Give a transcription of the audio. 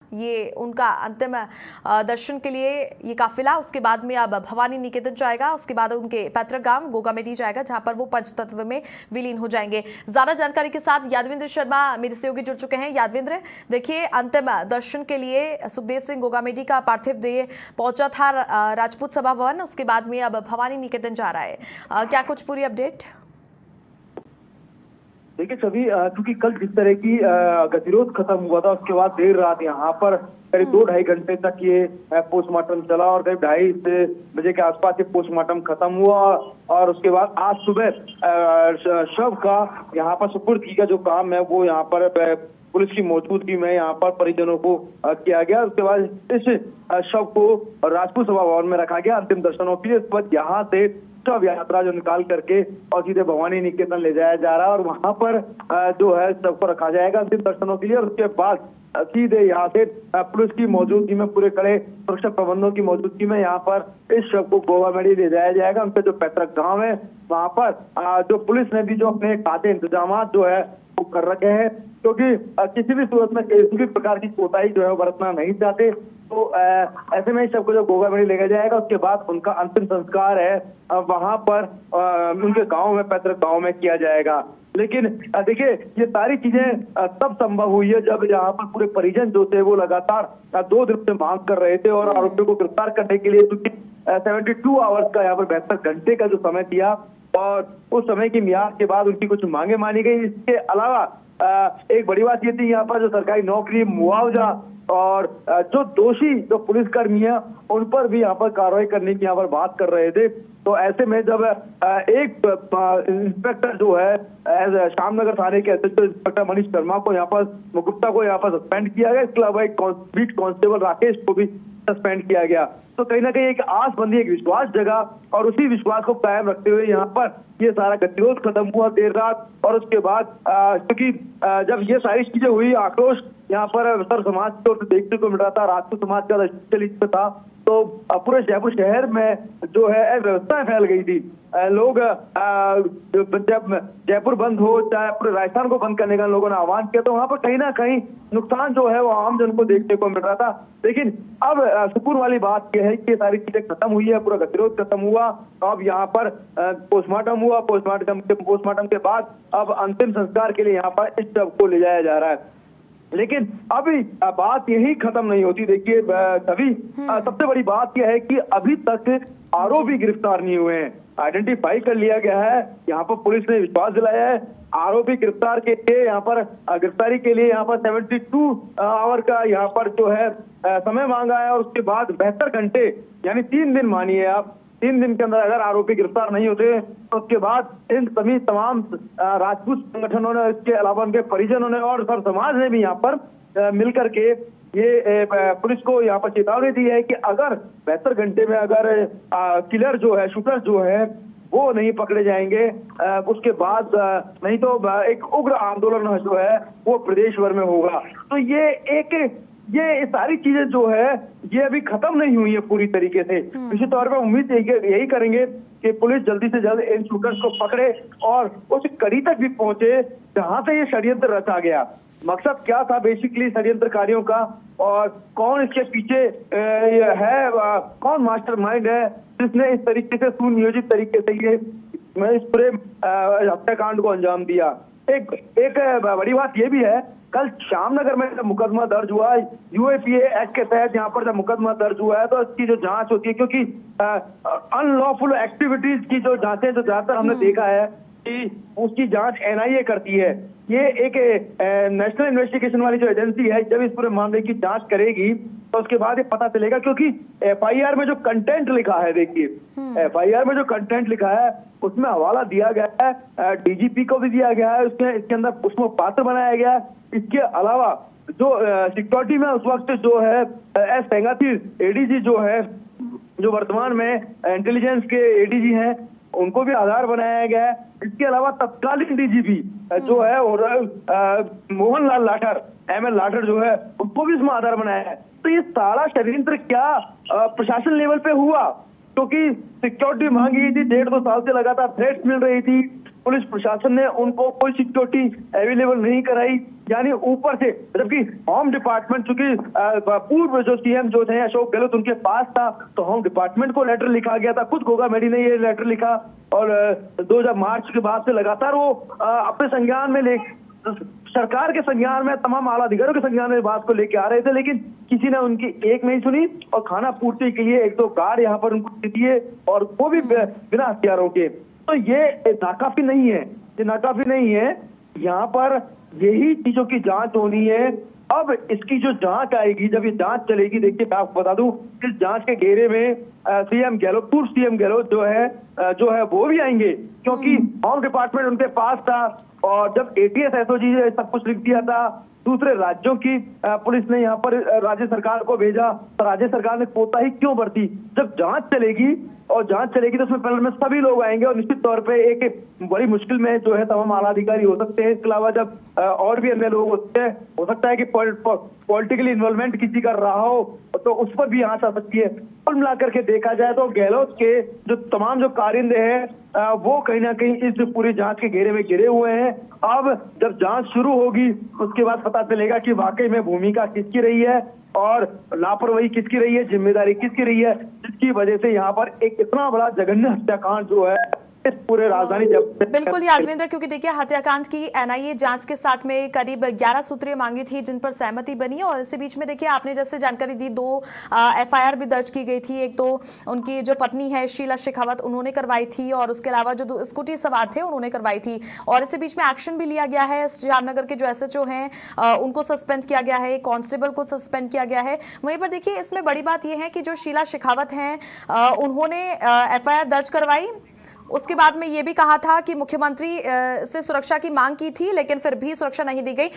ये उनका अंतिम दर्शन के लिए ये काफिला उसके बाद में अब भवानी निकेतन जाएगा, उसके बाद उनके पैतृक गांव गोगामेडी जाएगा, जहां पर वो पंचतत्व में विलीन हो जाएंगे। ज्यादा जानकारी के साथ यादविंद्र शर्मा मेरे सहयोगी जुड़ चुके हैं। यादविंद्र, देखिए, अंतिम दर्शन के लिए सुखदेव सिंह गोगामेडी का पार्थिव देह पहुंचा था राजपूत सभा भवन, उसके बाद में अब भवानी निकेतन जा रहा है। क्या कुछ पूरी अपडेट? देखिए सभी, क्योंकि कल जिस तरह की गतिरोध खत्म हुआ था, उसके बाद देर रात यहाँ पर करीब 2-2.5 घंटे तक ये पोस्टमार्टम चला और करीब 2:30 बजे के आसपास ये पोस्टमार्टम खत्म हुआ। और उसके बाद आज सुबह शव का यहाँ पर सुपुर्द का जो काम है वो यहाँ पर पुलिस की मौजूदगी में यहाँ पर परिजनों को किया गया। उसके बाद इस शव को राजपूत सभा भवन में रखा गया अंतिम दर्शनों के लिए। इस पर यहाँ से शव यात्रा जो निकाल करके और सीधे भवानी निकेतन ले जाया जा रहा है और वहां पर जो है शव को रखा जाएगा अंतिम दर्शनों के लिए। और उसके बाद सीधे यहाँ से पुलिस की मौजूदगी में, पूरे कड़े सुरक्षा प्रबंधों की मौजूदगी में यहाँ पर इस शव को गोगामेडी ले जाया जाएगा। उनके जो पैतृक गांव है वहां पर जो पुलिस ने भी जो अपने खाते इंतजाम जो है वो कर रखे हैं, क्योंकि किसी भी सूरत में किसी भी प्रकार की कोताही जो है बरतना नहीं चाहते। तो ऐसे में इस शव को जो गोगामेडी ले जाएगा, उसके बाद उनका अंतिम संस्कार है वहां पर उनके गांव में, पैतृक गांव में किया जाएगा। लेकिन देखिए, ये सारी चीजें तब संभव हुई है जब यहाँ पर पूरे परिजन जो थे वो लगातार 2 दिन से मांग कर रहे थे और आरोपियों को गिरफ्तार करने के लिए 72 आवर्स का यहाँ पर 72 घंटे का जो समय दिया और उस समय की मियाद के बाद उनकी कुछ मांगे मानी गई। इसके अलावा एक बड़ी बात ये थी यहाँ पर जो सरकारी नौकरी, मुआवजा और जो दोषी जो पुलिसकर्मी है उन पर भी यहाँ पर कार्रवाई करने की यहाँ पर बात कर रहे थे। तो ऐसे में जब एक इंस्पेक्टर जो है श्यामनगर थाने के एसएचओ इंस्पेक्टर मनीष शर्मा को यहाँ पर, गुप्ता को यहाँ पर सस्पेंड किया गया, इसके अलावा एक बीट कांस्टेबल राकेश को भी सस्पेंड किया गया। तो कहीं ना कहीं एक आस बंधी, एक विश्वास जगा और उसी विश्वास को कायम रखते हुए यहाँ पर ये सारा गतिरोध खत्म हुआ देर रात। और उसके बाद क्योंकि जब ये सारी चीजें हुई, आक्रोश यहाँ पर सर समाज की ओर से देखने को मिल रहा था, राजपूत समाज का दृष्टि था, तो पूरे जयपुर शहर में जो है अव्यवस्था फैल गई थी। लोग जब जयपुर बंद हो, चाहे पूरे राजस्थान को बंद करने का लोगों ने आह्वान किया, तो वहां पर कहीं ना कहीं नुकसान जो है वो आम जन को देखने को मिल रहा था। लेकिन अब सुकून वाली बात यह है कि सारी चीजें खत्म हुई है, पूरा गतिरोध खत्म हुआ। अब यहाँ पर पोस्टमार्टम हुआ, पोस्टमार्टम के बाद अब अंतिम संस्कार के लिए यहाँ पर इस शव को ले जाया जा रहा है। लेकिन अभी बात यही खत्म नहीं होती। देखिए सभी, सबसे बड़ी बात यह है कि अभी तक आरोपी गिरफ्तार नहीं हुए हैं, आइडेंटिफाई कर लिया गया है। यहाँ पर पुलिस ने विश्वास दिलाया है आरोपी गिरफ्तार के लिए, यहाँ पर गिरफ्तारी के लिए यहाँ पर 72 आवर का यहाँ पर जो है समय मांगा है और उसके बाद 72 घंटे यानी 3 दिन मानिए आप, 3 दिन के अंदर अगर आरोपी गिरफ्तार नहीं होते तो उसके बाद इन सभी तमाम राजपूत संगठनों ने, इसके अलावा उनके परिजनों ने और सर समाज ने भी यहाँ पर मिलकर के ये पुलिस को यहाँ पर चेतावनी दी है कि अगर 72 घंटे में अगर किलर जो है, शूटर जो है वो नहीं पकड़े जाएंगे, उसके बाद नहीं तो एक उग्र आंदोलन जो है वो प्रदेश भर में होगा। तो ये सारी चीजें जो है ये अभी खत्म नहीं हुई है पूरी तरीके से। निश्चित तौर पर उम्मीद यही करेंगे कि पुलिस जल्दी से जल्द इन शूटर्स को पकड़े और उस कड़ी तक भी पहुंचे जहां से ये षड्यंत्र रचा गया। मकसद क्या था बेसिकली षड्यंत्रकारियों का, और कौन इसके पीछे है, कौन मास्टरमाइंड है जिसने इस तरीके से सुनियोजित तरीके से ये इस पूरे हत्याकांड को अंजाम दिया। एक बड़ी बात ये भी है, कल श्यामनगर में जब मुकदमा दर्ज हुआ, यूएपीए एक्ट के तहत यहाँ पर जब मुकदमा दर्ज हुआ है तो इसकी जो जांच होती है, क्योंकि अनलॉफुल एक्टिविटीज की जो जांचें जो ज्यादातर हमने देखा है कि उसकी जांच एनआईए करती है। ये एक नेशनल इन्वेस्टिगेशन वाली जो एजेंसी है, जब इस पूरे मामले की जांच करेगी तो उसके बाद ये पता चलेगा, क्योंकि एफआईआर में जो कंटेंट लिखा है, देखिए एफआईआर में जो कंटेंट लिखा है उसमें हवाला दिया गया है, डीजीपी को भी दिया गया है, उसमें इसके अंदर उसको पात्र बनाया गया है। इसके अलावा जो सिक्योरिटी में उस वक्त जो है एस सेंगाथीर एडीजी जो है, जो वर्तमान में इंटेलिजेंस के एडीजी हैं, उनको भी आधार बनाया गया है। इसके अलावा तत्कालीन डीजीपी जो है मोहनलाल लाठर, एमएल लाठर जो है, उनको भी इसमें आधार बनाया है। तो ये सारा षड्यंत्र क्या प्रशासन लेवल पे हुआ, क्योंकि सिक्योरिटी मांगी गई थी, 1.5-2 साल से लगातार थ्रेट्स मिल रही थी, पुलिस प्रशासन ने उनको कोई सिक्योरिटी अवेलेबल नहीं कराई, यानी ऊपर से, जबकि होम डिपार्टमेंट, चूंकि पूर्व जो सीएम जो थे अशोक गहलोत उनके पास था, तो होम डिपार्टमेंट को लेटर लिखा गया था, खुद गोगा मेडी ने ये लेटर लिखा और 2000 मार्च के बाद से लगातार वो अपने संज्ञान में सरकार के संज्ञान में, तमाम आला अधिकारियों के संज्ञान में बात को लेके आ रहे थे, लेकिन किसी ने उनकी एक नहीं सुनी और खाना पूर्ति के लिए 1-2 गार्ड यहाँ पर उनको दिए और वो भी बिना हथियारों के। तो ये नाकाफी नहीं है, ये नाकाफी नहीं है। यहाँ पर यही चीजों की जांच होनी है। अब इसकी जो जांच आएगी, जब ये जांच चलेगी, देखिए मैं आपको बता दूं, इस जांच के घेरे में सीएम गहलोत, पूर्व सीएम गहलोत जो है वो भी आएंगे, क्योंकि होम डिपार्टमेंट उनके पास था और जब एटीएस एसओजी सब कुछ लिख दिया था, दूसरे राज्यों की पुलिस ने यहाँ पर राज्य सरकार को भेजा, तो राज्य सरकार ने कोताही क्यों बरती? जब जांच चलेगी तो उसमें पैनल में सभी लोग आएंगे और निश्चित तौर पे एक बड़ी मुश्किल में जो है तमाम आला अधिकारी हो सकते हैं। इसके अलावा जब और भी अन्य लोग होते हैं, हो सकता है कि पॉलिटिकली इन्वॉल्वमेंट किसी का रहा हो, तो उस पर भी आंच आ सकती है। कुल मिलाकर के देखा जाए तो गहलोत के जो तमाम जो कारिंदे हैं वो कहीं ना कहीं इस पूरी जांच के घेरे में घिरे हुए हैं। अब जब जांच शुरू होगी उसके बाद पता चलेगा कि वाकई में भूमिका किसकी रही है और लापरवाही किसकी रही है, जिम्मेदारी किसकी रही है, जिसकी वजह से यहाँ पर एक इतना बड़ा जघन्य हत्याकांड जो है इस पूरे राजधानी बिल्कुल यादवेंद्र, क्योंकि देखिए हत्याकांड की एनआईए जांच के साथ में करीब 11 सूत्रीय मांगी थी जिन पर सहमति बनी और इसी बीच में देखिए आपने जैसे जानकारी दी 2 एफआईआर भी दर्ज की गई थी। एक तो उनकी जो पत्नी है शीला शेखावत उन्होंने करवाई थी और उसके अलावा जो स्कूटी सवार थे उन्होंने करवाई थी और इसी बीच में एक्शन भी लिया गया है। जामनगर के जो एसएचओ हैं उनको सस्पेंड किया गया है, कांस्टेबल को सस्पेंड किया गया है। वहीं पर देखिए इसमें बड़ी बात यह है कि जो शीला शेखावत हैं उन्होंने एफआईआर दर्ज करवाई, उसके बाद में ये भी कहा था कि मुख्यमंत्री से सुरक्षा की मांग की थी लेकिन फिर भी सुरक्षा नहीं दी गई।